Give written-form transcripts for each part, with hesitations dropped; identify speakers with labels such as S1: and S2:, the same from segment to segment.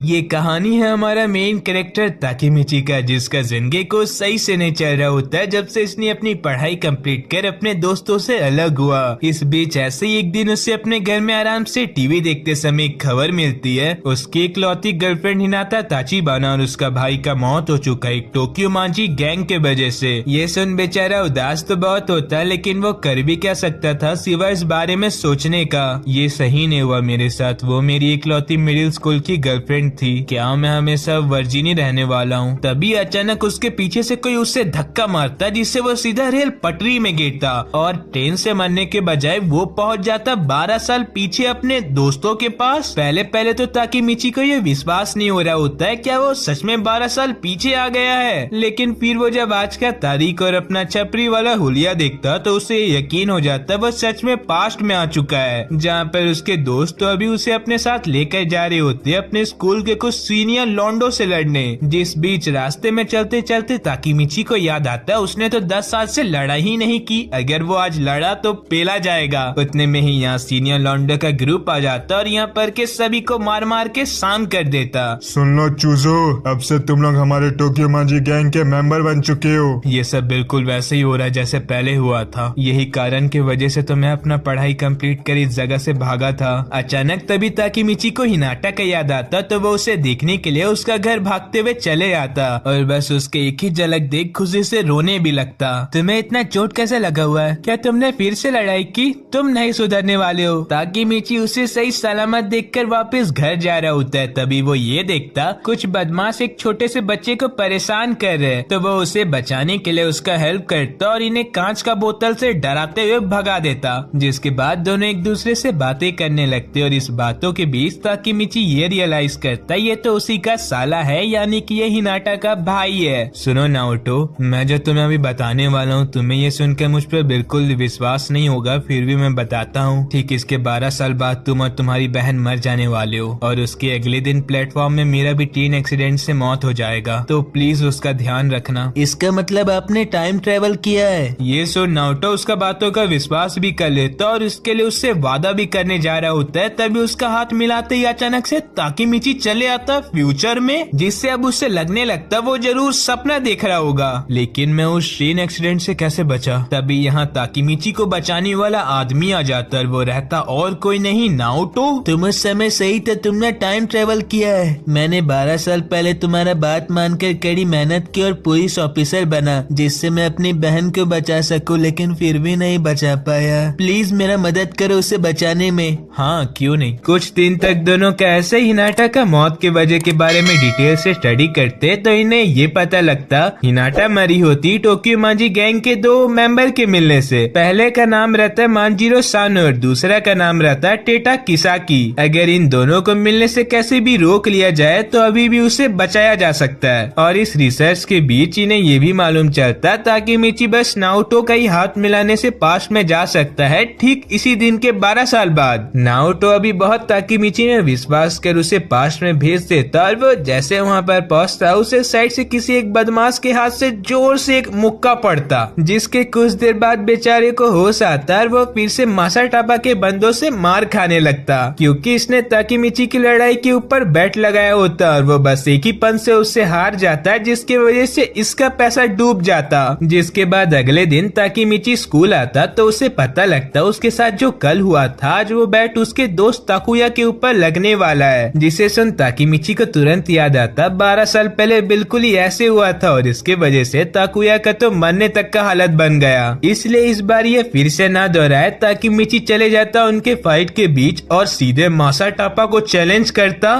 S1: ये कहानी है हमारा मेन कैरेक्टर ताकेमिची का, जिसका जिंदगी को सही से नहीं चल रहा होता है जब से इसने अपनी पढ़ाई कंप्लीट कर अपने दोस्तों से अलग हुआ। इस बीच ऐसे ही एक दिन उसे अपने घर में आराम से टीवी देखते समय एक खबर मिलती है उसकी इकलौती गर्लफ्रेंड हिनाता ताचिबाना और उसका भाई का मौत हो चुका है एक टोक्यो मांझी गैंग के वजह से। ये सुन बेचारा उदास तो बहुत होता है, लेकिन वो कर भी क्या सकता था सिवाय इस बारे में सोचने का। ये सही नहीं हुआ मेरे साथ, वो मेरी इकलौती मिडिल स्कूल की गर्लफ्रेंड थी, क्या मैं हमेशा वर्जिन ही रहने वाला हूँ। तभी अचानक उसके पीछे से कोई उसे धक्का मारता जिससे वो सीधा रेल पटरी में गिरता और ट्रेन से मरने के बजाय वो पहुँच जाता 12 साल पीछे अपने दोस्तों के पास। पहले तो ताकेमिची को ये विश्वास नहीं हो रहा होता है क्या वो सच में 12 साल पीछे आ गया है, लेकिन फिर वो जब आज का तारीख और अपना छपरी वाला हुलिया देखता तो उसे यकीन हो जाता वो सच में पास्ट में आ चुका है, जहाँ पर उसके दोस्त तो अभी उसे अपने साथ लेकर जा रहे होते अपने स्कूल के कुछ सीनियर लॉन्डो से लड़ने। जिस बीच रास्ते में चलते चलते ताकेमिची को याद आता उसने तो 10 साल से लड़ाई ही नहीं की, अगर वो आज लड़ा तो पेला जाएगा। उतने में ही यहाँ सीनियर लॉन्डो का ग्रुप आ जाता और यहाँ पर के सभी को मार मार के शाम कर देता।
S2: सुन लो चूजो, अब से तुम लोग हमारे टोक्यो मांझी गैंग के मेंबर बन चुके हो।
S1: ये सब बिल्कुल वैसे ही हो रहा है जैसे पहले हुआ था, यही कारण की वजह से तो मैं अपना पढ़ाई कंप्लीट कर इस जगह से भागा था। अचानक तभी ताकेमिची को हिनाटा का याद आता तो वो उसे देखने के लिए उसका घर भागते हुए चले आता और बस उसके एक ही झलक देख खुशी से रोने भी लगता। तुम्हें इतना चोट कैसे लगा हुआ है? क्या तुमने फिर से लड़ाई की? तुम नहीं सुधरने वाले हो। ताकेमिची उसे सही सलामत देखकर वापस घर जा रहा होता है, तभी वो ये देखता कुछ बदमाश एक छोटे से बच्चे को परेशान कर रहे, तो वो उसे बचाने के लिए उसका हेल्प करता और इन्हें कांच का बोतल से डराते हुए भगा देता, जिसके बाद दोनों एक दूसरे से बातें करने लगते और इस बातों के बीच ताकेमिची ये रियलाइज करता ये तो उसी का साला है, यानी कि ये हिनाटा का भाई है। सुनो नाओटो, मैं जो तुम्हें अभी बताने वाला हूँ तुम्हें ये सुनकर मुझ पर बिल्कुल विश्वास नहीं होगा, फिर भी मैं बताता हूँ। ठीक इसके 12 साल बाद तुम और तुम्हारी बहन मर जाने वाले हो और उसके अगले दिन प्लेटफॉर्म में मेरा भी ट्रेन एक्सीडेंट से मौत हो जाएगा, तो प्लीज उसका ध्यान रखना।
S3: इसका मतलब आपने टाइम ट्रेवल किया है?
S1: ये सुन नाओटो उसका बातों का विश्वास भी कर लेता और इसके लिए उससे वादा भी करने जा रहा होता है, तभी उसका हाथ मिलाते ही अचानक से ताकेमिची चले आता फ्यूचर में, जिससे अब उससे लगने लगता वो जरूर सपना देख रहा होगा। लेकिन मैं उस ट्रेन एक्सीडेंट से कैसे बचा? तभी यहाँ ताकेमिची को बचाने वाला आदमी आ जाता है, वो रहता और कोई नहीं नाओटो।
S3: तुम उस समय सही था, तुमने टाइम ट्रेवल किया है। मैंने 12 साल पहले तुम्हारा बात मानकर कड़ी मेहनत की और पुलिस ऑफिसर बना जिससे मैं अपनी बहन को बचा सकूं, लेकिन फिर भी नहीं बचा पाया। प्लीज मेरा मदद करो उसे बचाने में।
S1: हाँ क्यों नहीं। कुछ दिन तक दोनों का ऐसे ही हिनाटा का मौत के वजह के बारे में डिटेल से स्टडी करते तो इन्हें ये पता लगता हिनाटा मरी होती टोक्यो मांझी गैंग के 2 मेंबर के मिलने से। पहले का नाम रहता है मांजिरो सानो और दूसरा का नाम रहता है टेटा किसाकी। अगर इन दोनों को मिलने से कैसे भी रोक लिया जाए तो अभी भी उसे बचाया जा सकता है। और इस रिसर्च के बीच इन्हें ये भी मालूम चलता ताकेमिची बस नाओटो का ही हाथ मिलाने से पास्ट में जा सकता है, ठीक इसी दिन के 12 साल बाद। नाओटो अभी बहुत ताकेमिची में विश्वास कर उसे पास्ट में भेज देता और वो जैसे वहाँ पर पहुँचता उसे साइड से किसी एक बदमाश के हाथ से जोर से एक मुक्का पड़ता, जिसके कुछ देर बाद बेचारे को होश आता और वो फिर से मासाटापा के बंदों से मार खाने लगता, क्योंकि इसने ताकेमिची की लड़ाई के ऊपर बैट लगाया होता और वो बस एक ही पंच से उससे हार जाता है, जिसकी वजह से इसका पैसा डूब जाता। जिसके बाद अगले दिन ताकेमिची स्कूल आता तो उसे पता लगता उसके साथ जो कल हुआ था आज वो बैट उसके दोस्त ताकुया के ऊपर लगने वाला है, जिसे सुन ताकेमिची को तुरंत याद आता 12 साल पहले बिल्कुल ही ऐसे हुआ था और इसके वजह से ताकुया का तो मरने तक का हालत बन गया। इसलिए इस बार ये फिर से ना दोहराए ताकेमिची चले जाता उनके फाइट के बीच और सीधे मासाटापा को चैलेंज करता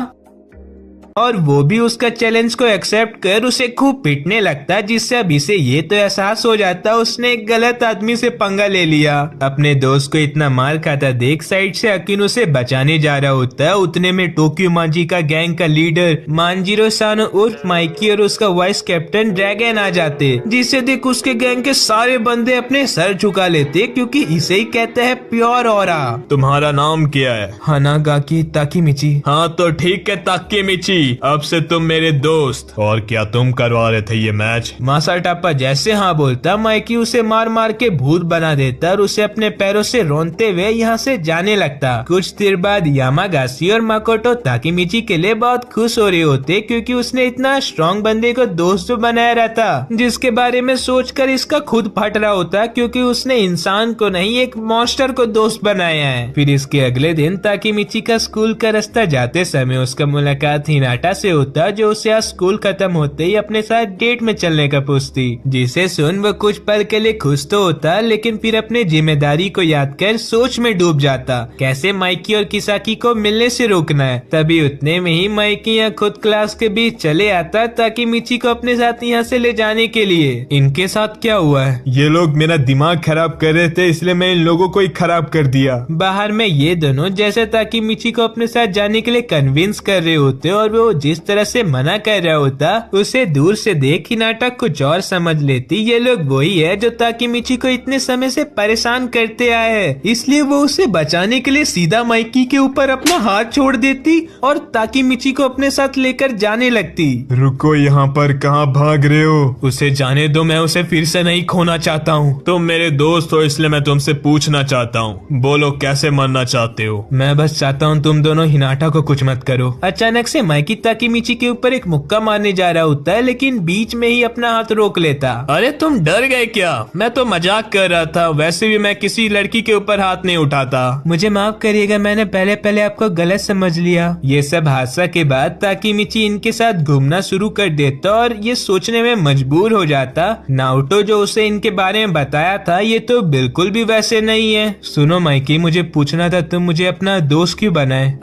S1: और वो भी उसका चैलेंज को एक्सेप्ट कर उसे खूब पिटने लगता, जिससे अब इसे ये तो एहसास हो जाता उसने एक गलत आदमी से पंगा ले लिया। अपने दोस्त को इतना मार खाता देख साइड से अकिन उसे बचाने जा रहा होता है, उतने में टोक्यो मांझी का गैंग का लीडर मांजिरो सानो उर्फ माइकी और उसका वाइस कैप्टन ड्रैगन आ जाते, जिसे देख उसके गैंग के सारे बंदे अपने सर झुका लेते, क्योंकि इसे ही कहते हैं प्योर ऑरा।
S2: तुम्हारा नाम क्या है?
S1: हनागाकी ताकेमिची।
S2: हाँ तो ठीक है ताकेमिची, ताकीमीची, अब से तुम मेरे दोस्त। और क्या तुम करवा रहे थे ये मैच?
S1: मासाटापा जैसे हाँ बोलता, माइकी उसे मार मार के भूत बना देता और उसे अपने पैरों से रोनते हुए यहाँ से जाने लगता। कुछ देर बाद यामागासी और माकोटो ताकीमीची के लिए बहुत खुश हो रहे होते, क्योंकि उसने इतना स्ट्रॉन्ग बंदे को दोस्त बनाया रहता, जिसके बारे में सोचकर इसका खुद फट रहा होता, क्योंकि उसने इंसान को नहीं एक मॉन्स्टर को दोस्त बनाया है। फिर इसके अगले दिन ताकीमीची का स्कूल का रास्ता जाते समय उसका मुलाकात हिनाटा से होता, जो उसे आज स्कूल खत्म होते ही अपने साथ डेट में चलने का पूछती, जिसे सुन वो कुछ पल के लिए खुश तो होता, लेकिन फिर अपने जिम्मेदारी को याद कर सोच में डूब जाता, कैसे माइकी और किसाकी को मिलने से रोकना है। तभी उतने में ही माइकी यहाँ खुद क्लास के बीच चले आता ताकि मिची को अपने साथ यहाँ से ले जाने के लिए। इनके साथ क्या हुआ है?
S2: ये लोग मेरा दिमाग खराब कर रहे थे, इसलिए मैं इन लोगों को ही खराब कर दिया।
S1: बाहर में ये दोनों जैसे ताकि मिची को अपने साथ जाने के लिए कन्विंस कर रहे होते, और वो जिस तरह से मना कर रहा होता उसे दूर से देख हिनाटा कुछ और समझ लेती, ये लोग वही है जो ताकि मिची को इतने समय से परेशान करते आए हैं। इसलिए वो उसे बचाने के लिए सीधा माइकी के ऊपर अपना हाथ छोड़ देती और ताकि मिची को अपने साथ लेकर जाने लगती।
S2: रुको, यहाँ पर कहाँ भाग रहे हो?
S1: उसे जाने दो, मैं उसे फिर से नहीं खोना चाहता हूँ।
S2: तुम मेरे दोस्त हो, इसलिए मैं तुमसे पूछना चाहता हूँ, बोलो कैसे मरना चाहते हो?
S1: मैं बस चाहता हूँ तुम दोनों हिनाटा को कुछ मत करो। अचानक से माइकी ताकीमीची के ऊपर एक मुक्का मारने जा रहा होता है, लेकिन बीच में ही अपना हाथ रोक लेता।
S2: अरे तुम डर गए क्या? मैं तो मजाक कर रहा था, वैसे भी मैं किसी लड़की के ऊपर हाथ नहीं उठाता।
S1: मुझे माफ करिएगा, मैंने पहले आपको गलत समझ लिया। ये सब हादसा के बाद ताकीमीची इनके साथ घूमना शुरू कर देता और ये सोचने में मजबूर हो जाता, नारुतो जो उसे इनके बारे में बताया था ये तो बिल्कुल भी वैसे नहीं है। सुनो माइकी, मुझे पूछना था तुम मुझे अपना दोस्त क्यों बनाए?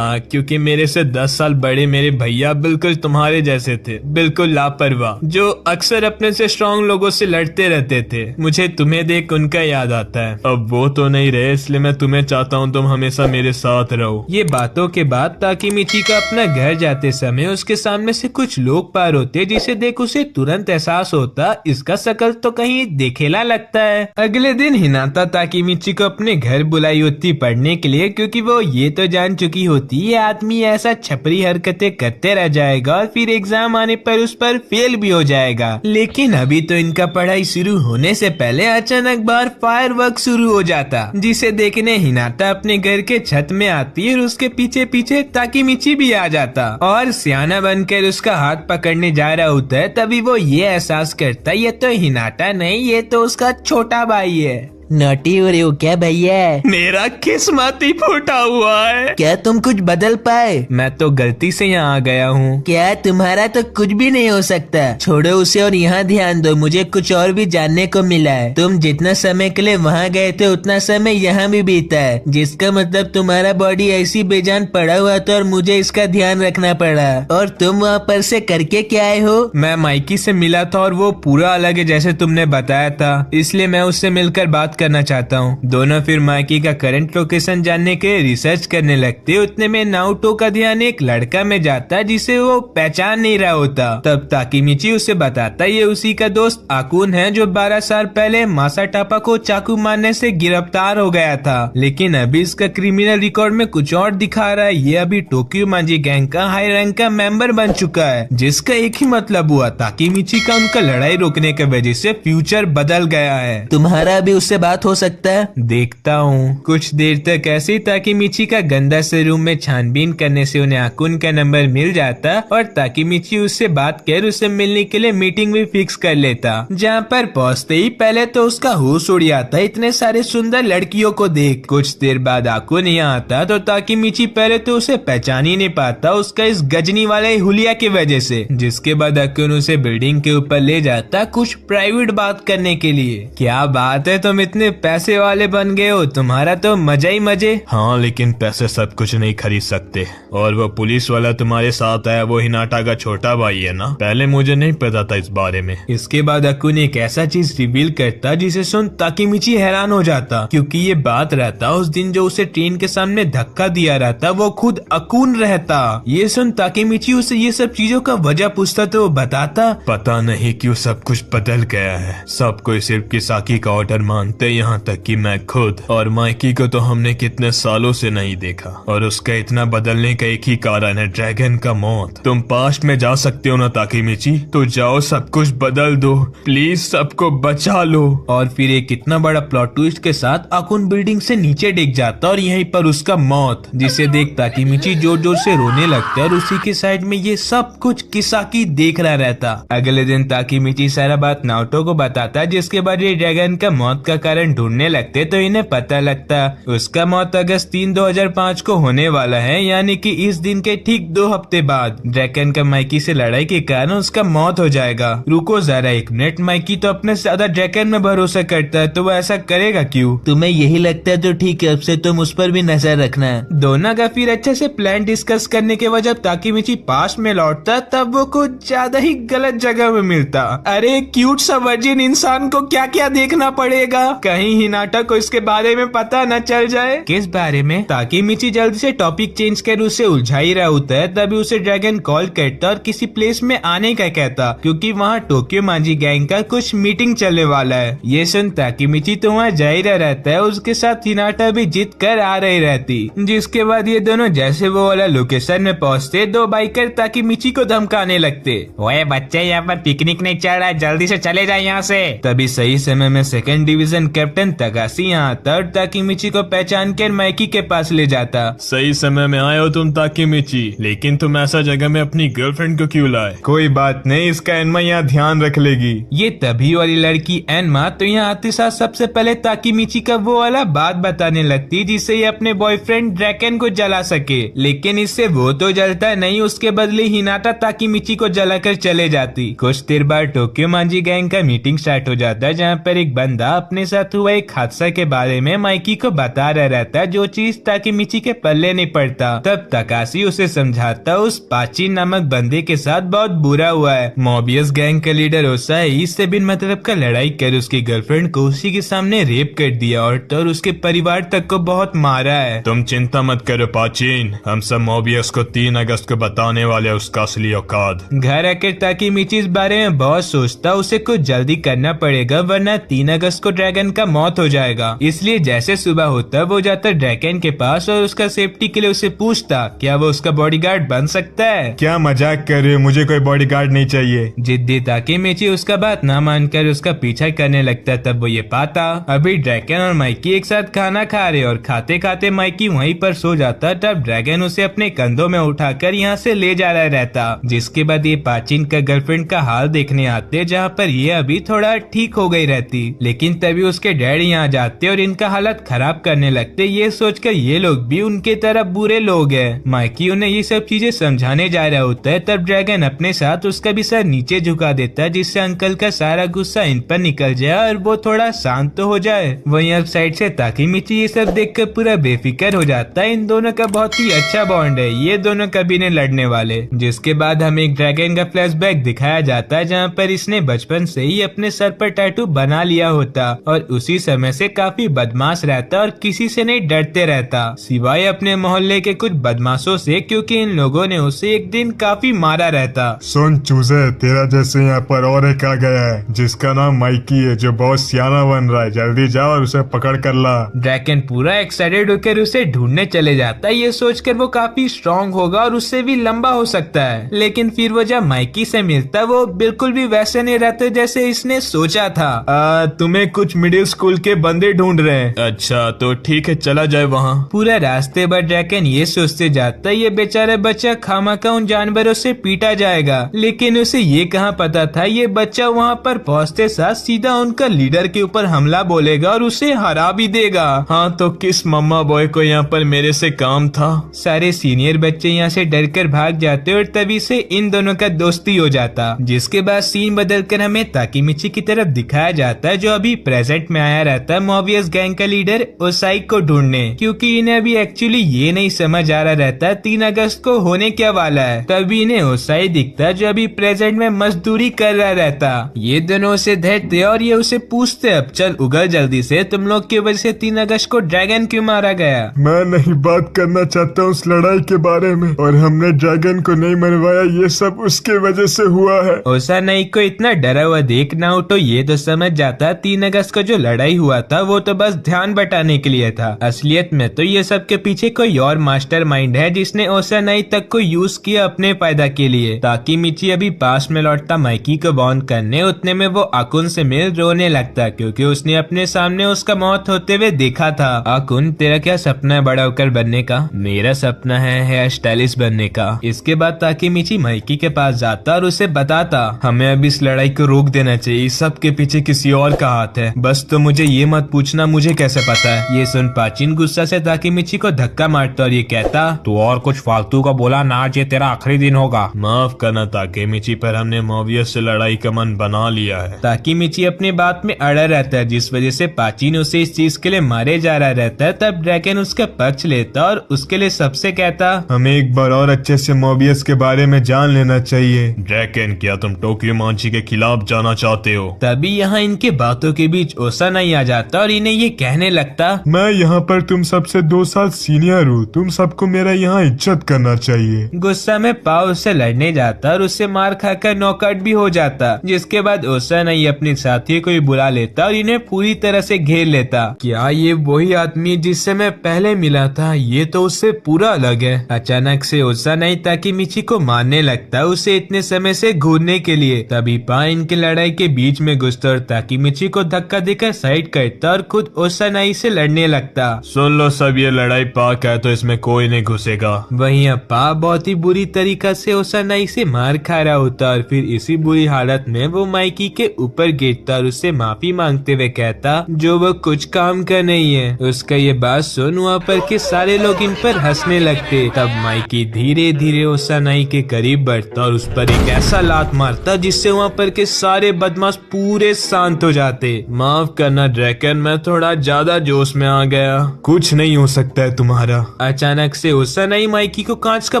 S2: क्योंकि मेरे से 10 साल बड़े मेरे भैया बिल्कुल तुम्हारे जैसे थे, बिल्कुल लापरवाह, जो अक्सर अपने से स्ट्रॉन्ग लोगों से लड़ते रहते थे। मुझे तुम्हें देख उनका याद आता है। अब वो तो नहीं रहे, इसलिए मैं तुम्हें चाहता हूँ तुम हमेशा मेरे साथ रहो।
S1: ये बातों के बाद ताकीमीची का अपना घर जाते समय उसके सामने से कुछ लोग पार होते, जिसे देख उसे तुरंत एहसास होता इसका शकल तो कहीं देखेला लगता है। अगले दिन हिनाटा ताकीमीची को अपने घर बुलाई होती पढ़ने के लिए, क्योंकि वो ये तो जान चुकी होती ये आदमी ऐसा छपरी हरकतें करते रह जाएगा और फिर एग्जाम आने पर उस पर फेल भी हो जाएगा। लेकिन अभी तो इनका पढ़ाई शुरू होने से पहले अचानक बाहर फायरवर्क शुरू हो जाता, जिसे देखने हिनाटा अपने घर के छत में आती है और उसके पीछे पीछे ताकीमीची भी आ जाता और सियाना बनकर उसका हाथ पकड़ने जा रहा होता है। तभी वो ये एहसास करता ये तो हिनाटा नहीं, ये तो उसका छोटा भाई है।
S3: नोटी हो रहे हो क्या भैया?
S2: मेरा किस्मत ही फूटा हुआ है।
S3: क्या तुम कुछ बदल पाए?
S1: मैं तो गलती से यहाँ आ गया हूँ।
S3: क्या तुम्हारा तो कुछ भी नहीं हो सकता। छोड़ो उसे और यहाँ ध्यान दो, मुझे कुछ और भी जानने को मिला है। तुम जितना समय के लिए वहाँ गए थे उतना समय यहाँ भी बीता है, जिसका मतलब तुम्हारा बॉडी ऐसी बेजान पड़ा हुआ था और मुझे इसका ध्यान रखना पड़ा। और तुम वहाँ पर से करके क्या आए हो?
S1: मैं माइकी से मिला था और वो पूरा अलग है जैसे तुमने बताया था, इसलिए मैं उससे मिलकर बात करना चाहता हूँ। दोनों फिर माइकी का करंट लोकेशन जानने के रिसर्च करने लगते। उतने में नारुतो का ध्यान एक लड़का में जाता जिसे वो पहचान नहीं रहा होता। तब ताकीमीची उसे बताता ये उसी का दोस्त आकुन है, जो 12 साल पहले मासाटापा को चाकू मारने से गिरफ्तार हो गया था। लेकिन अभी इसका क्रिमिनल रिकॉर्ड में कुछ और दिखा रहा है, ये अभी टोक्यो मांजी गैंग का हाई रैंक का मेंबर बन चुका है, जिसका एक ही मतलब हुआ ताकीमीची का उनका लड़ाई रोकने की वजह से फ्यूचर बदल गया है।
S3: तुम्हारा भी उससे बात हो सकता है?
S1: देखता हूँ। कुछ देर तक ऐसे ही ताकीमीची का गंदा से रूम में छानबीन करने से उन्हें आकुन का नंबर मिल जाता और ताकीमीची उससे बात कर उसे मिलने के लिए मीटिंग भी फिक्स कर लेता। जहाँ पर पहुँचते ही पहले तो उसका होश उड़ जाता इतने सारे सुंदर लड़कियों को देख। कुछ देर बाद आकुन यहाँ आता तो ताकीमीची पहले तो उसे पहचान ही नहीं पाता उसका इस गजनी वाले हुलिया की वजह से, जिसके बाद आकुन उसे बिल्डिंग के ऊपर ले जाता कुछ प्राइवेट बात करने के लिए। क्या बात है, तुम इतने पैसे वाले बन गए हो, तुम्हारा तो मजा ही मजे।
S2: हाँ, लेकिन पैसे सब कुछ नहीं खरीद सकते। और वो पुलिस वाला तुम्हारे साथ है, वो हिनाटा का छोटा भाई है ना? पहले मुझे नहीं पता था इस बारे में।
S1: इसके बाद अकुन एक ऐसा चीज रिवील करता जिसे सुन ताकीमीची हैरान हो जाता, क्योंकि ये बात रहता उस दिन जो उसे ट्रेन के सामने धक्का दिया रहता वो खुद अकुन रहता। ये सुन ताकीमीची उसे ये सब चीजों का वजह पूछता तो वो बताता
S2: पता नहीं क्यों सब कुछ बदल गया है, सब कोई सिर्फ किसाकी का ऑर्डर मानते सकते यहाँ तक कि मैं खुद और माइकी को तो हमने कितने सालों से नहीं देखा, और उसका इतना बदलने का एक ही कारण है, ड्रैगन का मौत। तुम पास्ट में जा सकते हो ना ताकीमिची, तो जाओ सब कुछ बदल दो, प्लीज सबको बचा लो।
S1: और फिर एक इतना बड़ा प्लॉट ट्विस्ट के साथ अकुन बिल्डिंग से नीचे डिग जाता और यहीं पर उसका मौत, जिसे देख ताकीमिची जोर जोर से रोने लगता है और उसी के साइड में ये सब कुछ किसाकी देख रहा रहता। अगले दिन ताकीमिची सारा बात नाओटो को बताता, जिसके बाद ये ड्रैगन का मौत का कारण ढूंढने लगते तो इन्हें पता लगता उसका मौत अगस्त 3, 2005 को होने वाला है, यानी कि इस दिन के ठीक 2 हफ्ते बाद ड्रैगन का माइकी से लड़ाई के कारण उसका मौत हो जाएगा। रुको जरा 1 मिनट, माइकी तो अपने से ज्यादा ड्रैगन में भरोसा करता है, तो वो ऐसा करेगा क्यों?
S3: तुम्हें यही लगता है तो ठीक है, अब से तुम उस पर भी नजर रखना है।
S1: दोनों का फिर अच्छे से प्लान डिस्कस करने के बाद जब ताकीमिची पास में लौटता तब वो कुछ ज्यादा ही गलत जगह में मिलता। अरे क्यूट सा वर्जिन इंसान को क्या क्या देखना पड़ेगा, कहीं हिनाटा को इसके बारे में पता न चल जाए। किस बारे में? ताकीमिची जल्दी से टॉपिक चेंज कर उसे उलझा ही रहा होता है, तभी उसे ड्रैगन कॉल करता और किसी प्लेस में आने का कहता, क्योंकि वहाँ टोक्यो मांजी गैंग का कुछ मीटिंग चलने वाला है। ये सुन ताकीमिची तो वहाँ जा ही रहता है, उसके साथ हिनाटा भी जीत कर आ रही रहती। जिसके बाद ये दोनों जैसे वो वाला लोकेशन में पहुँचते, 2 बाइकर ताकीमिची को धमकाने लगते।
S4: ओए बच्चे, यहाँ पर पिकनिक नहीं चल रहा है, जल्दी से चले जाए यहाँ से।
S1: तभी सही समय में 2nd डिवीजन कैप्टन तगासी यहाँ आता और ताकीमिची को पहचान कर माइकी के पास ले जाता।
S2: सही समय में आए हो तुम ताकीमिची, लेकिन तुम ऐसा जगह में अपनी गर्लफ्रेंड को क्यों लाए?
S5: कोई बात नहीं, इसका एनमा यहाँ ध्यान रख लेगी।
S1: ये तभी वाली लड़की एनमा तो यहाँ आते साथ सबसे पहले ताकीमिची का वो वाला बात बताने लगती, जिससे ये अपने बॉयफ्रेंड ड्रैगन को जला सके, लेकिन इससे वो तो जलता नहीं, उसके बदले हिनाटा ताकीमिची को जलाकर चले जाती। कुछ देर बाद टोक्यो मांजी गैंग का मीटिंग स्टार्ट हो जाता है, जहाँ पर एक बंदा अपने साथ हुआ एक हादसा के बारे में माइकी को बता रहा रहता है, जो चीज ताकीमिची के पल्ले नहीं पड़ता। तब तकाशी उसे समझाता उस पाचिन नामक बंदे के साथ बहुत बुरा हुआ है। मोबियस गैंग का लीडर ओसाई इससे बिन मतलब का लड़ाई कर उसकी गर्लफ्रेंड को उसी के सामने रेप कर दिया और उसके परिवार तक को बहुत मारा है।
S2: तुम चिंता मत करो पाचिन, हम सब मोबियस को 3 अगस्त को बताने वाले उसका असली औकात।
S1: घर आकर ताकीमिची इस बारे में बहुत सोचता, उसे कुछ जल्दी करना पड़ेगा वरना 3 अगस्त को ड्रैगन का मौत हो जाएगा। इसलिए जैसे सुबह होता वो जाता ड्रैगन के पास और उसका सेफ्टी के लिए उसे पूछता क्या वो उसका बॉडीगार्ड बन सकता है।
S5: क्या मजाक कर रहे हो, मुझे कोई बॉडीगार्ड नहीं चाहिए।
S1: जिद्दी ताकीमिची उसका बात ना मानकर उसका पीछा करने लगता। तब वो ये पाता अभी ड्रैगन और माइकी एक साथ खाना खा रहे और खाते खाते माइकी वहीं पर सो जाता। तब ड्रैगन उसे अपने कंधों में उठाकर यहाँ से ले जा रहा रहता। जिसके बाद ये पाचिन का गर्लफ्रेंड का हाल देखने आते, जहाँ पर ये अभी थोड़ा ठीक हो गई रहती, लेकिन तभी उसके डैड यहाँ जाते और इनका हालत खराब करने लगते, ये सोचकर ये लोग भी उनके तरह बुरे लोग हैं। माइकी उन्हें ये सब चीजें समझाने जा रहा होता है, तब ड्रैगन अपने साथ उसका भी सर नीचे झुका देता है, जिससे अंकल का सारा गुस्सा इन पर निकल जाए और वो थोड़ा शांत तो हो जाए। वहीं अब साइड से ताकीमिची ये सब देखकर पूरा बेफिक्र हो जाता है। इन दोनों का बहुत ही अच्छा बॉन्ड है, ये दोनों कभी नहीं लड़ने वाले। जिसके बाद हमें एक ड्रैगन का फ्लैशबैक दिखाया जाता है, जहाँ पर इसने बचपन से ही अपने सर पर टैटू बना लिया होता और उसी समय से काफी बदमाश रहता और किसी से नहीं डरते रहता, सिवाय अपने मोहल्ले के कुछ बदमाशों से, क्योंकि इन लोगों ने उसे एक दिन काफी मारा रहता।
S5: सुन चूजे, तेरा जैसे यहाँ पर और एक आ गया है जिसका नाम माइकी है, जो बहुत सियाना बन रहा है, जल्दी जाओ और उसे पकड़ कर ला।
S1: ड्रैगन पूरा एक्साइटेड होकर उसे ढूंढने चले जाता है, ये सोचकर वो काफी स्ट्रॉन्ग होगा और उससे भी लंबा हो सकता है। लेकिन फिर वो जब माइकी से मिलता वो बिल्कुल भी वैसे नहीं रहते जैसे इसने सोचा था।
S5: तुम्हें कुछ मिडिल स्कूल के बंदे ढूंढ रहे हैं।
S2: अच्छा तो ठीक है, चला जाए वहाँ।
S1: पूरा रास्ते भर ड्रैगन ये सोचते जाता है ये बेचारा बच्चा खामखा उन जानवरों से पीटा जाएगा, लेकिन उसे ये कहाँ पता था ये बच्चा वहाँ पर पहुँचते साथ सीधा उनका लीडर के ऊपर हमला बोलेगा और उसे हरा भी देगा।
S2: हाँ तो किस मम्मा बॉय को यहाँ पर मेरे से काम था।
S1: सारे सीनियर बच्चे यहाँ से डरकर भाग जाते और तभी से इन दोनों का दोस्ती हो जाता। जिसके बाद सीन बदलकर हमें ताकीमिची की तरफ दिखाया जाता है, जो अभी प्रेजेंट में आया रहता है मोबियस गैंग का लीडर ओसाई को ढूंढने, क्योंकि इन्हें अभी एक्चुअली ये नहीं समझ आ रहा रहता 3 अगस्त को होने क्या वाला है। तभी इन्हें ओसाई दिखता जो अभी प्रेजेंट में मजदूरी कर रहा रहता। ये दोनों उसे धरते और ये उसे पूछते अब चल उगल जल्दी से, तुम लोग की वजह से 3 अगस्त को ड्रैगन क्यों मारा गया।
S5: मैं नहीं बात करना चाहता उस लड़ाई के बारे में, और हमने ड्रैगन को नहीं मरवाया, ये सब उसके वजह से हुआ है।
S1: ओसाई को इतना डरा हुआ देखना हो तो ये तो समझ जाता 3 अगस्त को जो लड़ाई हुआ था वो तो बस ध्यान बटाने के लिए था। असलियत में तो ये सब के पीछे कोई और मास्टरमाइंड है जिसने ओसानाई तक को यूज किया अपने फायदा के लिए। ताकीमिची अभी पास में लौटता माइकी को बॉन्ड करने, उतने में वो आकुन से मिल रोने लगता क्योंकि उसने अपने सामने उसका मौत होते हुए देखा था। आकुन, तेरा क्या सपना है बड़ा होकर बनने का? मेरा सपना है हेयर स्टाइलिस्ट बनने का। इसके बाद ताकीमिची माइकी के पास जाता और उसे बताता, हमें अब इस लड़ाई को रोक देना चाहिए, सब के पीछे किसी और का हाथ है। बस तो मुझे ये मत पूछना मुझे कैसे पता है। ये सुन पाचिन गुस्सा से ताकीमिची को धक्का मारता और ये कहता,
S2: तू और कुछ फालतू का बोला ना, आज ये तेरा आखिरी दिन होगा। माफ करना ताकेमिची, पर हमने मोबियस से लड़ाई का मन बना लिया है।
S1: ताकीमिची अपने बात में अड़ा रहता है जिस वजह से पाचिन उसे इस चीज के लिए मारे जा रहा रहता है। तब ड्रैगन उसका पक्ष लेता और उसके लिए सबसे कहता,
S5: हमें एक बार और अच्छे से मोबियस के बारे में जान लेना चाहिए।
S2: ड्रैगन, क्या तुम टोक्यो मांची के खिलाफ जाना चाहते हो?
S1: तभी यहाँ इनके बातों के बीच ओसानाई आ जाता और इन्हें ये कहने लगता,
S5: मैं यहाँ पर तुम सबसे 2 साल सीनियर हूँ, तुम सबको मेरा यहाँ इज्जत करना चाहिए।
S1: गुस्सा में पाव उससे लड़ने जाता और उससे मार खाकर नॉकआउट भी हो जाता। जिसके बाद ओसानाई अपने साथी को भी बुला लेता और इन्हें पूरी तरह से घेर लेता। क्या ये वही आदमी जिससे मैं पहले मिला था? ये तो उससे पूरा अलग है। अचानक से ओसानाई ताकीमिची को मारने लगता उसे इतने समय से घूरने के लिए। तभी पा इनकी लड़ाई के बीच में घुसता और ताकीमिची को धक्का देकर साइड करता और खुद ओसानाई से लड़ने लगता।
S2: सुन लो सब, ये लड़ाई पाक है तो इसमें कोई नहीं घुसेगा।
S1: वहीं पा बहुत ही बुरी तरीका से ओसानाई से मार खा रहा होता और फिर इसी बुरी हालत में वो माइकी के ऊपर गिरता और उससे माफी मांगते हुए कहता, जो वो कुछ काम का नहीं है। उसका ये बात सुन वहाँ पर के सारे लोग इन पर हंसने लगते। तब माइकी धीरे धीरे ओसानाई के करीब बढ़ता और उस पर एक ऐसा लात मारता जिससे वहाँ पर के सारे बदमाश पूरे शांत हो जाते।
S2: माफ करना ड्रैगन, मैं थोड़ा ज्यादा जोश में आ गया।
S5: कुछ नहीं हो सकता है तुम्हारा।
S1: अचानक से ओसानाई माइकी को कांच का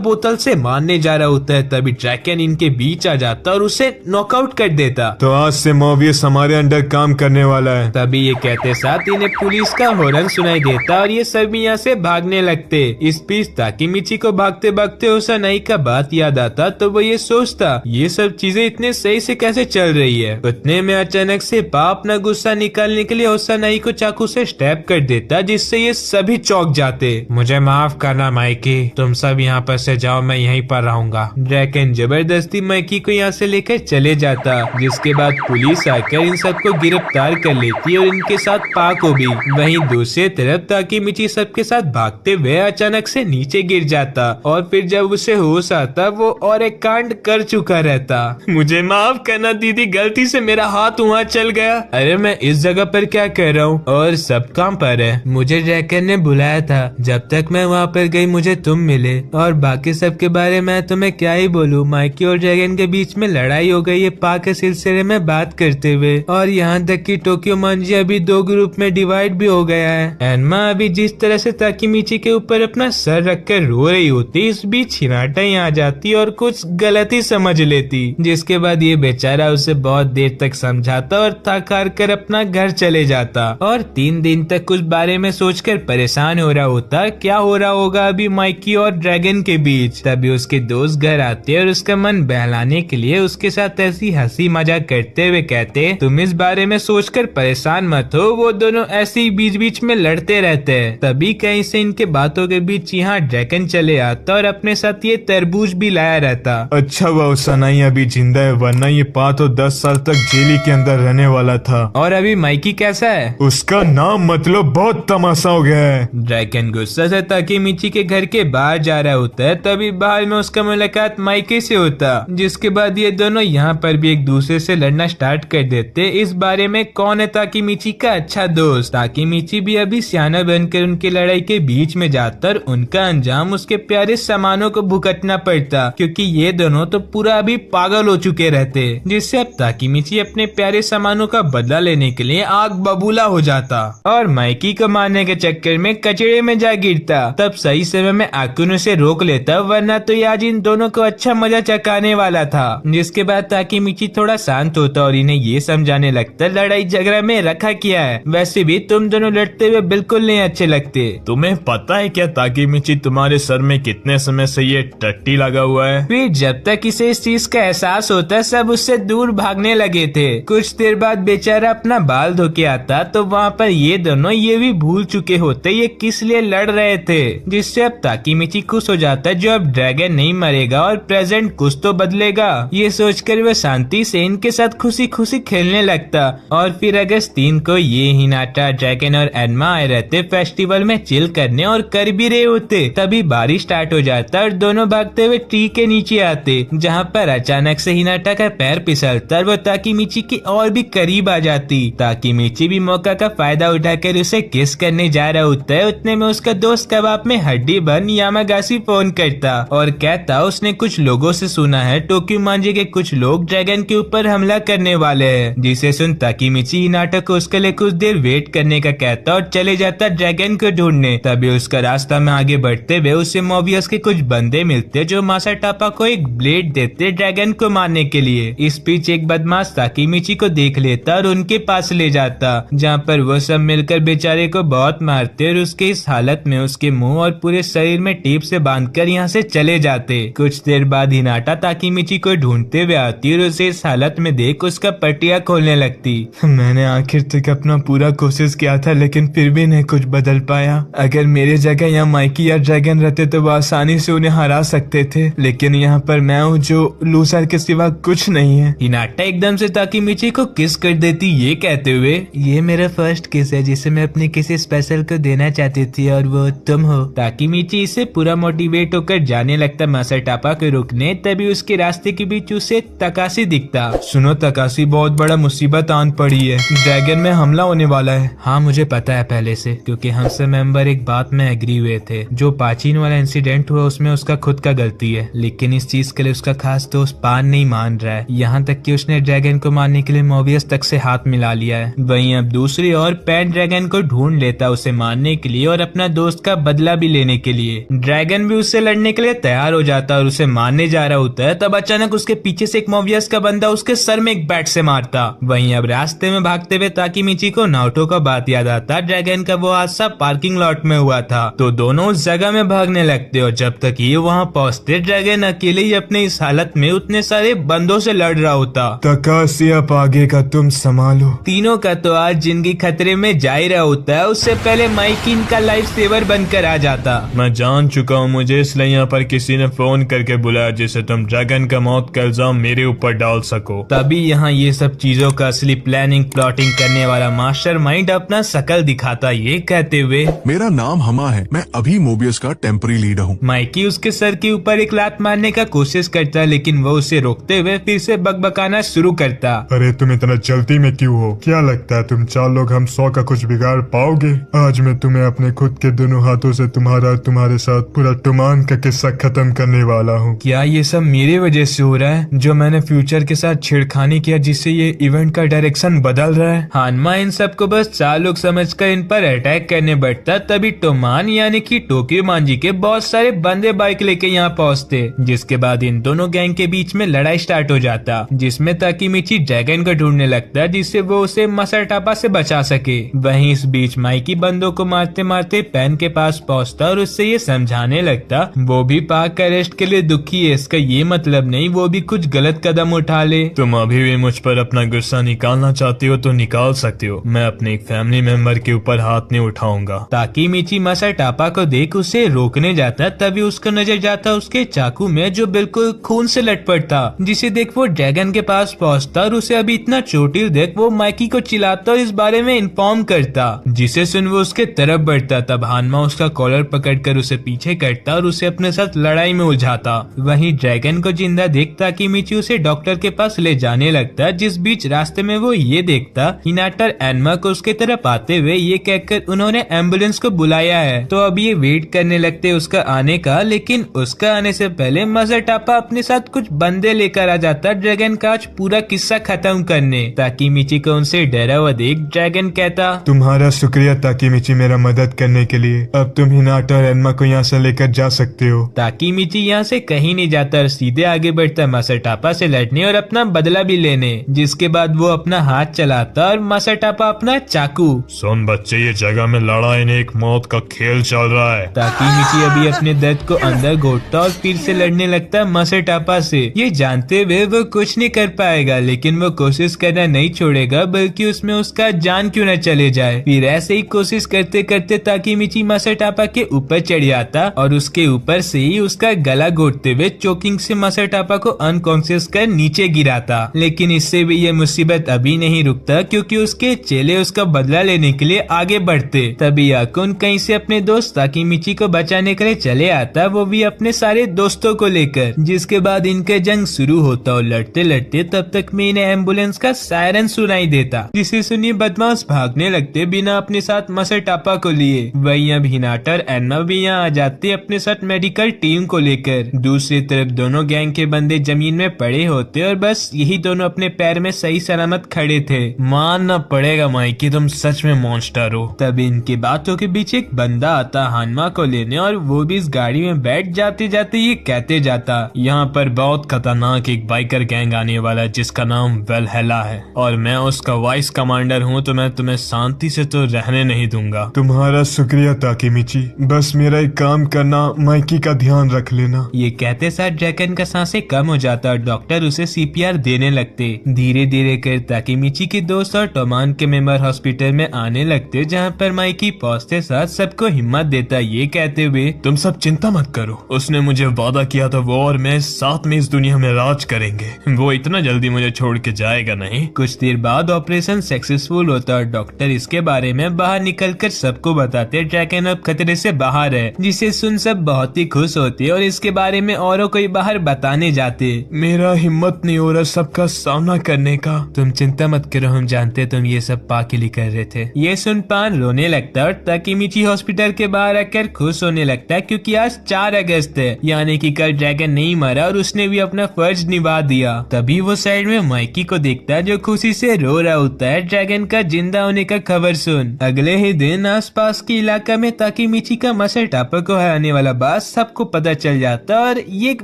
S1: बोतल से मारने जा रहा होता है। तभी ड्रैगन इनके बीच आ जाता और उसे नॉकआउट कर देता।
S5: तो आज से मोबियस हमारे अंडर काम करने वाला है।
S1: तभी ये कहते साथ इन्हें पुलिस का हॉर्न सुनाई देता और ये सभी यहाँ से भागने लगते। इस बीच ताकीमिची को भागते भागते ओसानाई का बात याद आता तो वो ये सोचता, ये सब चीजें इतने सही से कैसे चल रही है। उतने में अचानक से पा अपना गुस्सा निकालने के लिए ओसानाई को चाकू से स्टैब कर देता जिससे ये सभी चौंक जाते।
S2: मुझे माफ करना माइकी, तुम सब यहाँ पर से जाओ, मैं यहीं पर रहूंगा।
S1: ड्रैगन जबरदस्ती माइकी को यहाँ से लेकर चले जाता जिसके बाद पुलिस आकर इन सबको गिरफ्तार कर लेती और इनके साथ पा को भी। वहीं दूसरी तरफ ताकीमिची सबके साथ भागते हुए अचानक से नीचे गिर जाता और फिर जब उसे होश आता वो और एक कांड कर चुका रहता।
S2: मुझे माफ करना दीदी, गलती से मेरा हाथ वहाँ चल गया।
S1: अरे मैं इस जगह पर क्या कर रहा हूँ और सब काम पर है। मुझे ड्रैगन ने बुलाया था, जब तक मैं वहाँ पर गई मुझे तुम मिले और बाकी सब के बारे में तुम्हें क्या ही बोलूं। माइकी और ड्रैगन के बीच में लड़ाई हो गई है पा के सिलसिले में बात करते हुए, और यहाँ तक कि टोक्यो मांजी अभी 2 ग्रुप में डिवाइड भी हो गया है। एनमा अभी जिस तरह से ताकीमिची के ऊपर अपना सर रखकर रो रही होती, इस बीच हिनाटा यहाँ आ जाती और कुछ गलती समझ लेती जिसके बाद ये बेचारा उसे बहुत देर तक समझाता और थक हार कर अपना घर चले जाता और 3 दिन तक कुछ बारे में सोचकर परेशान हो रहा होता क्या हो रहा होगा अभी माइकी और ड्रैगन के बीच। तभी उसके दोस्त घर आते और उसका मन बहलाने के लिए उसके साथ ऐसी हंसी मजाक करते हुए कहते, तुम इस बारे में सोचकर परेशान मत हो, वो दोनों ऐसे ही बीच बीच में लड़ते रहते हैं। तभी कहीं से इनके बातों के बीच यहाँ ड्रैगन चले आता और अपने साथ ये तरबूज भी लाया रहता।
S5: अच्छा वो ओसानाई अभी जिंदा है, वरना ये पा तो 10 साल तक जेल के अंदर रहने वाला था।
S1: और अभी माइकी कैसा है?
S5: उसका नाम मतलब बहुत तमाशा हो गया है।
S1: ड्रैगन गुस्सा से ताकीमिची के घर के बाहर जा रहा होता है। तभी बाहर में उसका मुलाकात माइकी से होता जिसके बाद ये दोनों यहाँ पर भी एक दूसरे से लड़ना स्टार्ट कर देते इस बारे में कौन है ताकीमिची का अच्छा दोस्त। ताकीमिची भी अभी सियाना बनकर उनकी लड़ाई के बीच में जाता और उनका अंजाम उसके प्यारे सामानों को भुगतना पड़ता क्योंकि ये दोनों तो पूरा अभी पागल हो चुके रहते, जिससे अब ताकीमिची अपने प्यारे सामानों का बदला लेने के लिए आग बबूला हो जाता और माइकी को मारने के चक्कर में कचड़े में जा गिरता। तब सही समय में आकुन उसे रोक लेता, वरना तो ये आज इन दोनों को अच्छा मजा चकाने वाला था। जिसके बाद ताकीमिची थोड़ा शांत होता और इन्हें ये समझाने लगता लड़ाई झगड़ा में रखा किया है, वैसे भी तुम दोनों लड़ते हुए बिल्कुल नहीं अच्छे लगते।
S2: तुम्हें पता है क्या ताकीमिची, तुम्हारे सर में कितने समय से ये टट्टी लगा हुआ है?
S1: फिर जब तक इसे इस चीज का एहसास होता सब उससे दूर भागने लगे थे। कुछ देर बाद बेचारा अपना बात बाल धो के आता तो वहाँ पर ये दोनों ये भी भूल चुके होते ये किस लिए लड़ रहे थे, जिससे अब ताकीमिची खुश हो जाता जो अब ड्रैगन नहीं मरेगा और प्रेजेंट कुछ तो बदलेगा। ये सोचकर वह शांति से इनके साथ खुशी खुशी खेलने लगता। और फिर अगस्त 3 को ये हिनाटा, ड्रैगन और एनमा आए रहते फेस्टिवल में चिल करने और कर भी रहे होते। तभी बारिश स्टार्ट हो जाता और दोनों भागते हुए ट्री के नीचे आते, जहाँ पर अचानक से हिनाटा का पैर फिसलता और वो ताकीमिची के और भी करीब आ जाती। ताकीमिची भी मौका का फायदा उठाकर उसे किस करने जा रहा होता है। उतने में उसका दोस्त कबाब में हड्डी बन यामागासी फोन करता और कहता उसने कुछ लोगों से सुना है टोक्यो मांजी के कुछ लोग ड्रैगन के ऊपर हमला करने वाले हैं। जिसे सुन ताकीमिची हिनाटा को उसके लिए कुछ देर वेट करने का कहता और चले जाता ड्रैगन को ढूंढने। तभी उसका रास्ता में आगे बढ़ते हुए उसे मोबियस के कुछ बंदे मिलते जो मासाटापा को एक ब्लेड देते ड्रैगन को मारने के लिए। इस बीच एक बदमाश ताकीमिची को देख लेता और उनके पास ले जाता, जहाँ पर वो सब मिलकर बेचारे को बहुत मारते और उसके इस हालत में उसके मुंह और पूरे शरीर में टेप से बांधकर यहाँ से चले जाते। कुछ देर बाद हिनाटा ताकीमिची को ढूंढते हुए आती और उसे इस हालत में देख उसका पटिया खोलने लगती।
S2: मैंने आखिर तक अपना पूरा कोशिश किया था लेकिन फिर भी नहीं कुछ बदल पाया। अगर मेरे जगह यहाँ माइकी या ड्रैगन रहते तो वो आसानी से उन्हें हरा सकते थे, लेकिन यहाँ पर मैं हूँ जो लूजर के सिवा कुछ नहीं है।
S1: हिनाटा एकदम से ताकीमिची को किस कर देती ये कहते हुए,
S3: ये मेरा फर्स्ट किस है जिसे मैं अपने किसी स्पेशल को देना चाहती थी और वो तुम हो।
S1: ताकीमिची इससे पूरा मोटिवेट होकर जाने लगता मासाटापा को रुकने। तभी उसके रास्ते के बीच उसे तकाशी दिखता।
S2: सुनो तकाशी, बहुत बड़ा मुसीबत आन पड़ी है, ड्रैगन में हमला होने वाला है।
S1: हाँ मुझे पता है पहले से, क्योंकि हम सब मेंबर एक बात में एग्री हुए थे। जो पाचीन वाला इंसिडेंट हुआ उसमें उसका खुद का गलती है, लेकिन इस चीज के लिए उसका खास दोस्त पान नहीं मान रहा है। यहाँ तक कि उसने ड्रैगन को मारने के लिए मोबियस तक से हाथ मिला लिया है। वहीं अब दूसरी ओर पैन ड्रैगन को ढूंढ लेता उसे मारने के लिए और अपना दोस्त का बदला भी लेने के लिए। ड्रैगन भी उससे लड़ने के लिए तैयार हो जाता और उसे मारने जा रहा होता है। तब अचानक उसके पीछे से एक मोबियस का बंदा उसके सर में एक बैट से मारता। वहीं अब रास्ते में भागते हुए ताकीमिची को नारुतो का बात याद आता। ड्रैगन का वो हादसा पार्किंग लॉट में हुआ था, तो दोनों उस जगह में भागने लगते और जब तक ये वहाँ पहुँचते ड्रैगन अकेले ही अपने इस हालत में उतने सारे बंदों से लड़ रहा होता।
S2: तकाशी अब आगे का तुम संभालो।
S1: तीनों का तो आज जिंदगी खतरे में जा ही रहा होता है। उससे पहले माइकी इनका लाइफ सेवर बनकर आ जाता।
S2: मैं जान चुका हूँ, मुझे इसलिए यहाँ पर किसी ने फोन करके बुलाया जिससे तुम ड्रैगन का मौत का इल्जाम मेरे ऊपर डाल सको।
S1: तभी यहाँ ये सब चीजों का असली प्लानिंग प्लॉटिंग करने वाला मास्टरमाइंड अपना शकल दिखाता ये कहते हुए,
S6: मेरा नाम हमा है, मैं अभी मोबियस का टेम्पररी लीडर हूँ।
S1: माइकी उसके सर के ऊपर एक लात मारने का कोशिश करता, लेकिन वो उसे रोकते हुए फिर से बकबकाना शुरू करता।
S5: अरे तुम इतना जल्दी में क्यों हो? क्या लगता है तुम 4 लोग हम 100 का कुछ बिगाड़ पाओगे? आज मैं तुम्हें अपने खुद के दोनों हाथों से तुम्हारे साथ पूरा टुमान का किस्सा खत्म करने वाला हूँ।
S2: क्या ये सब मेरी वजह से हो रहा है, जो मैंने फ्यूचर के साथ छेड़खानी किया जिससे ये इवेंट का डायरेक्शन बदल रहा है?
S1: हानमा इन सबको बस 4 लोग समझकर इन पर अटैक करने बैठता। तभी टोमान यानी कि टोक्यो मांजी के बहुत सारे बंदे बाइक लेके यहाँ पहुँचते, जिसके बाद इन दोनों गैंग के बीच में लड़ाई स्टार्ट हो जाता, जिसमें ताकीमिची ड्रैगन को ढूंढने लगता जिससे वो उसे मासाटापा से बचा सके। वहीं इस बीच माइकी बंदों को मारते मारते पैन के पास पहुंचता और उससे ये समझाने लगता वो भी पाक अरेस्ट के लिए दुखी है, इसका ये मतलब नहीं वो भी कुछ गलत कदम उठा ले।
S2: तुम अभी भी मुझ पर अपना गुस्सा निकालना चाहती हो तो निकाल सकती हो, मैं अपने एक फैमिली मेंबर के ऊपर हाथ नहीं उठाऊंगा।
S1: ताकीमिची मासाटापा को देख उसे रोकने जाता, तभी उसका नजर जाता उसके चाकू में जो बिल्कुल खून से लटपट था, जिसे देख वो ड्रैगन के पास पहुंचता और उसे अभी इतना चोटिल देख वो माइकी को चिल्लाता और इस बारे में इन्फॉर्म करता, जिसे सुन वो उसके तरफ बढ़ता। तब हानमा उसका कॉलर पकड़कर उसे पीछे करता और उसे अपने साथ लड़ाई में उलझाता। वहीं ड्रैगन को जिंदा देख ताकीमिची उसे डॉक्टर के पास ले जाने लगता, जिस बीच रास्ते में वो ये देखता हिनाटा और एनमा को उसके तरफ आते हुए ये कहकर उन्होंने एम्बुलेंस को बुलाया है। तो अब ये वेट करने लगते उसका आने का, लेकिन उसका आने से पहले मासाटापा अपने साथ कुछ बंदे लेकर आ जाता ड्रैगन का आज पूरा किस्सा खत्म करने। ताकीमिची को उनसे डरा हुआ देख ड्रैगन कहता,
S2: तुम्हारा शुक्रिया ताकीमिची मेरा मदद करने के लिए, अब तुम हिनाटा और एनमा को यहाँ से लेकर जा सकते हो।
S1: ताकीमिची यहाँ से कहीं नहीं जाता और सीधे आगे बढ़ता मासाटापा से लड़ने और अपना बदला भी लेने, जिसके बाद वो अपना हाथ चलाता और मासाटापा अपना चाकू।
S2: सुन बच्चे, ये जगह में लड़ाई नहीं एक मौत का खेल चल रहा है।
S1: ताकीमिची अभी अपने दर्द को अंदर घोटता और फिर से लड़ने लगता मासाटापा से, ये जानते हुए वो कुछ नहीं कर पाएगा, लेकिन वो कोशिश करना नहीं छोड़ेगा, बल्कि बल्कि उसमें उसका जान क्यों न चले जाए। फिर ऐसे ही कोशिश करते करते ताकीमिची मासाटापा के ऊपर चढ़ जाता और उसके ऊपर से ही उसका गला घोटते हुए चोकिंग से मासाटापा को अनकॉन्शियस कर नीचे गिराता। लेकिन इससे भी ये मुसीबत अभी नहीं रुकता, क्योंकि उसके चेले उसका बदला लेने के लिए आगे बढ़ते। तभी आकुन कहीं से अपने दोस्त ताकीमिची को बचाने के लिए चले आता, वो भी अपने सारे दोस्तों को लेकर। जिसके बाद इनका जंग शुरू होता और लड़ते लड़ते तब तक में इन्हें एम्बुलेंस का सायरन सुनाई देता, जिसे सुनिए बदमाश भागने लगते बिना अपने साथ मासाटापा को लिए। वहीं अब हिनाटा और एन्ना भी यहाँ आ जाते अपने साथ मेडिकल टीम को लेकर। दूसरी तरफ दोनों गैंग के बंदे जमीन में पड़े होते और बस यही दोनों अपने पैर में सही सलामत खड़े थे।
S2: मानना पड़ेगा माइकी, तुम सच में मॉन्स्टर हो।
S1: तब इनकी बातों के बीच एक बंदा आता हानमा को लेने, और वो भी इस गाड़ी में बैठ जाते जाते ये कहते जाता,
S2: यहाँ पर बहुत खतरनाक एक बाइकर गैंग आने वाला है जिसका नाम वेलहेला है, और मैं उसका वाइस कमांडर हूँ, तो मैं तुम्हें शांति से तो रहने नहीं दूंगा।
S5: तुम्हारा शुक्रिया ताकीमिची, बस मेरा एक काम करना, माइकी का ध्यान रख लेना।
S1: ये कहते साथ ड्रैगन का सांसें कम हो जाता और डॉक्टर उसे सीपीआर देने लगते। धीरे धीरे कर ताकीमिची के दोस्त और टोमान के मेंबर हॉस्पिटल में आने लगते, जहाँ पर माइकी पहुंचते साथ सबको हिम्मत देता, ये कहते हुए,
S2: तुम सब चिंता मत करो, उसने मुझे वादा किया था वो और मैं साथ में इस दुनिया में राज करेंगे, वो इतना जल्दी मुझे छोड़ के जाएगा नहीं।
S1: कुछ देर बाद ऑपरेशन सक्सेसफुल होता और डॉक्टर इसके बारे में बाहर निकलकर सबको बताते ड्रैगन अब खतरे से बाहर है, जिसे सुन सब बहुत ही खुश होते और इसके बारे में औरों को बाहर बताने जाते।
S2: मेरा हिम्मत नहीं हो रहा सबका सामना करने का।
S1: तुम चिंता मत करो, हम जानते तुम ये सब पाके लिए कर रहे थे। ये सुन पान रोने लगता और ताकीमिची हॉस्पिटल के बाहर आकर खुश होने लगता, क्योंकि आज 4 अगस्त है, यानी कि कल ड्रैगन नहीं मरा और उसने भी अपना फर्ज निभा दिया। तभी वो साइड में माइकी को देखता है जो खुशी से रो रहा होता है ड्रैगन का जिंदा होने का खबर सुन। अगले ही दिन आसपास के इलाका में ताकीमिची का मासाटापा को हराने वाला बात सबको पता चल जाता और ये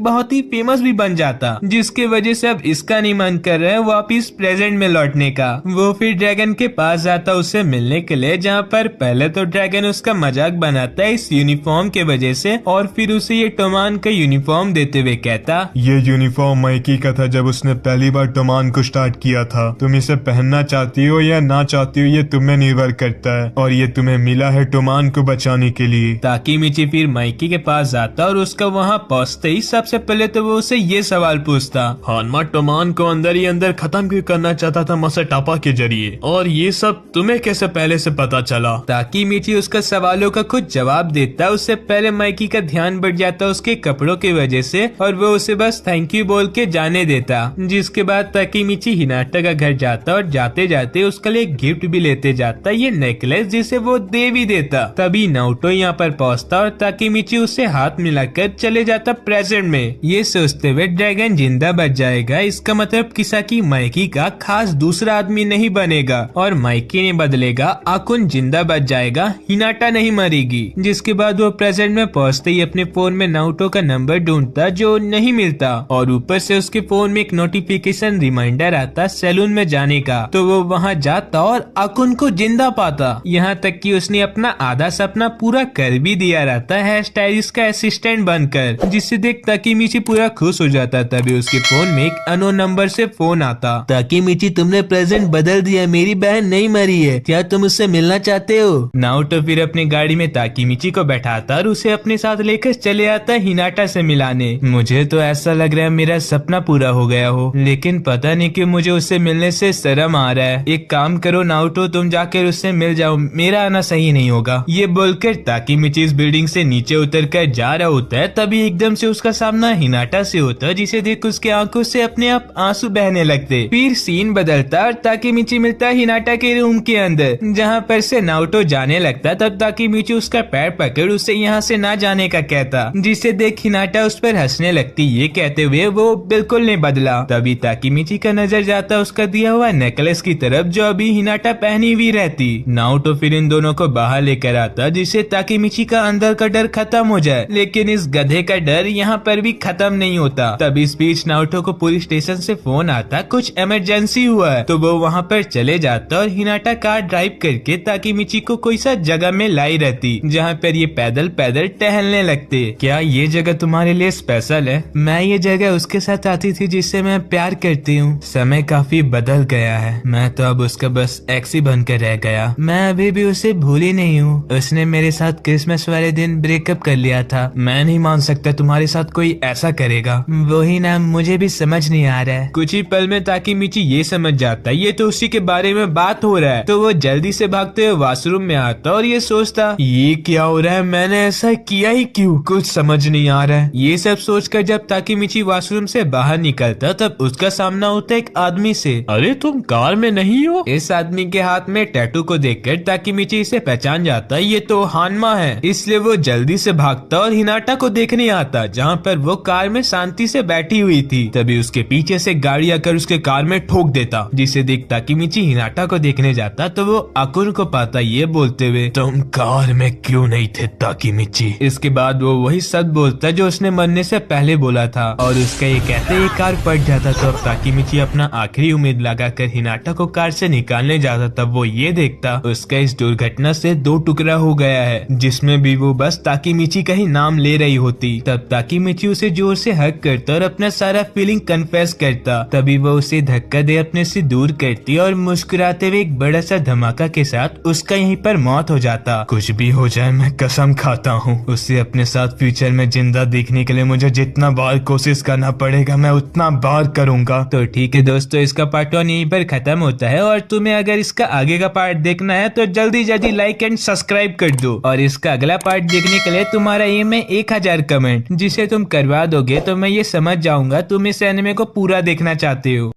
S1: बहुत ही फेमस भी बन जाता, जिसके वजह से अब इसका नहीं मन कर रहा है वापिस प्रेजेंट में लौटने का। वो फिर ड्रैगन के पास जाता उससे मिलने के लिए, जहाँ पर पहले तो ड्रैगन उसका मजाक बनाता है इस यूनिफॉर्म के वजह से, और फिर उसे ये टोमान का यूनिफॉर्म देते हुए कहता,
S5: ये यूनिफॉर्म माइकी का था जब उसने पहली बार टोमान को स्टार्ट किया था। तुम इसे पहनना चाहती हो या ना चाहती हो ये तुम्हें निर्भर करता है, और ये तुम्हें मिला है टोमान को बचाने के लिए।
S1: ताकीमिची फिर माइकी के पास जाता और उसका वहाँ पहुँचते ही सबसे पहले तो वो उसे ये सवाल पूछता,
S2: हानमा टोमान को अंदर ही अंदर खत्म क्यों करना चाहता था मासाटापा के जरिए, और ये सब तुम्हें कैसे पहले से पता चला?
S1: ताकीमिची उसका सवालों का खुद जवाब देता। उससे पहले माइकी का ध्यान बढ़ जाता उसके कपड़ों की वजह से, और वो उसे बस थैंक यू बोल के जाने देता। जिसके बाद ताकीमिची हिनाटा का घर जाता और जाते जाते उसके लिए गिफ्ट भी लेते जाता, ये नेकलेस जिसे वो दे भी देता। तभी नाउटो यहाँ पर पहुँचता और ताकीमिची उससे हाथ मिलाकर चले जाता प्रेजेंट में, ये सोचते हुए ड्रैगन जिंदा बच जाएगा, इसका मतलब किसाकी माइकी का खास दूसरा आदमी नहीं बनेगा और माइकी ने बदलेगा, आकुन जिंदा बच जाएगा, हिनाटा नहीं मरेगी। जिसके बाद वो प्रेजेंट में पहुंचते ही अपने फोन में नाउटो का नंबर ढूंढता जो नहीं मिलता, और ऊपर से उसके फोन में एक नोटिफिकेशन रिमाइंडर आता सैलून में जाने का, तो वो वहां जाता और आकुन को जिंदा पाता। यहाँ तक कि उसने अपना आधा सपना पूरा कर भी दिया रहता है स्टाइलिश का असिस्टेंट बनकर, जिससे देख ताकीमिची पूरा खुश हो जाता। तभी उसके फोन में एक अननोन नंबर से फोन आता,
S3: ताकीमिची तुमने प्रेजेंट बदल दिया, मेरी बहन नहीं मरी है, क्या तुम उससे मिलना चाहते हो?
S1: नाउटो फिर अपनी गाड़ी में ताकीमिची को बैठाता और उसे अपने साथ लेकर चले आता हिनाटा से मिलाने। मुझे तो ऐसा लग रहा है मेरा सपना पूरा हो गया हो, लेकिन पता नहीं क्यों मुझे उससे मिलने से शर्म आ रहा है। एक काम करो नाउटो, तुम जाकर उससे मिल जाओ, मेरा आना सही नहीं होगा। ये बोलकर ताकीमिची इस बिल्डिंग से नीचे उतर कर जा रहा होता है, तभी एकदम से उसका सामना हिनाटा से होता है, जिसे देख उसके आंखों से अपने आप आंसू बहने लगते। फिर सीन बदलता और ताकीमिची मिलता हिनाटा के रूम के अंदर, जहाँ पर से नाउटो जाने लगता। तब ताकीमिची उसका पैर पकड़ उसे यहाँ से ना जाने का कहता, जिसे देख हिनाटा उस पर हंसने लगती, ये कहते हुए वो बिल्कुल नहीं बदला। तभी ताकीमिची का नजर जाता उसका दिया हुआ नेकलेस की तरफ जो अभी हिनाटा पहनी हुई रहती। नाउटो फिर इन दोनों को बाहर लेकर आता, जिससे ताकीमिची का अंदर का डर खत्म हो जाए, लेकिन इस गधे का डर यहाँ पर भी खत्म नहीं होता। तब इस बीच नाउटो को पुलिस स्टेशन से फोन आता, कुछ इमरजेंसी हुआ है, तो वो वहाँ पर चले जाता और हिनाटा कार ड्राइव करके ताकीमिची को कोई सा जगह में लाई रहती, जहाँ पर ये पैदल पैदल टहलने लगते। क्या ये जगह तुम्हारे लिए स्पेशल है? मैं ये जगह उसके साथ आती थी जिससे मैं प्यार करती हूँ। समय काफी बदल गया है, मैं तो अब उसका बस एक्स ही बनकर रह गया। मैं अभी भी उसे भूली नहीं हूँ। उसने मेरे साथ क्रिसमस वाले दिन ब्रेकअप कर लिया था।
S2: मैं नहीं मान सकता तुम्हारे साथ कोई ऐसा करेगा।
S1: वही ना, मुझे भी समझ नहीं आ रहा है।
S2: कुछ ही पल में ताकीमिची ये समझ जाता है ये तो उसी के बारे में बात हो रहा है, तो वो जल्दी से भागते हुए वॉशरूम में आता और ये सोचता ये क्या हो रहा है, मैंने ऐसा किया ही क्यों, कुछ समझ नहीं आ रहा है। ये सब सोचकर जब ताकीमिची वॉशरूम से बाहर निकलता तब उसका सामना होता है एक आदमी से।
S7: अरे तुम कार में नहीं हो?
S2: इस आदमी के हाथ में टैटू को देखकर ताकीमिची इसे पहचान जाता है, ये तो हानमा है। इसलिए वो जल्दी से भागता और हिनाटा को देखने आता जहाँ पर वो कार में शांति से बैठी हुई थी। तभी उसके पीछे से गाड़ी आकर उसके कार में ठोक देता, जिसे देख ताकीमिची हिनाटा को देखने जाता तो वो अकुन को पाता ये बोलते हुए
S7: तुम कार में क्यों नहीं थे ताकीमिची?
S2: इसके बाद वो वही शब्द बोलता जो उसने मरने से पहले बोला था और उसका ये कहते ही कार पलट जाता। तो अब ताकीमिची अपना आखिरी उम्मीद लगाकर हिनाटा को कार से निकालने जाता तब वो ये देखता उसका इस दुर्घटना से 2 टुकड़ा हो गया है, जिसमें भी वो बस ताकीमिची का ही नाम ले रही होती। तब ताकीमिची उसे जोर से हग करता और अपना सारा फीलिंग कन्फेस करता। तभी वो उसे धक्का दे अपने से दूर करती और मुस्कुराते हुए एक बड़ा सा धमाका के साथ उसका यहीं पर मौत हो जाता।
S7: कुछ भी हो जाए मैं कसम खाता हूँ उसे अपने साथ फ्यूचर में जिंदा देखने के लिए मुझे जितना बार कोशिश करना पड़ेगा मैं उतना बार करूंगा।
S1: तो ठीक है दोस्तों, इसका पार्ट 1 यहीं पर खत्म होता है और तुम्हें अगर इसका आगे का पार्ट देखना है तो जल्दी जल्दी लाइक एंड सब्सक्राइब कर दो। और इसका अगला पार्ट देखने के लिए तुम्हारा एम है 1000 कमेंट, जिसे तुम करवा दोगे तो मैं ये समझ जाऊंगा तुम इस एनिमे को पूरा देखना चाहते हो।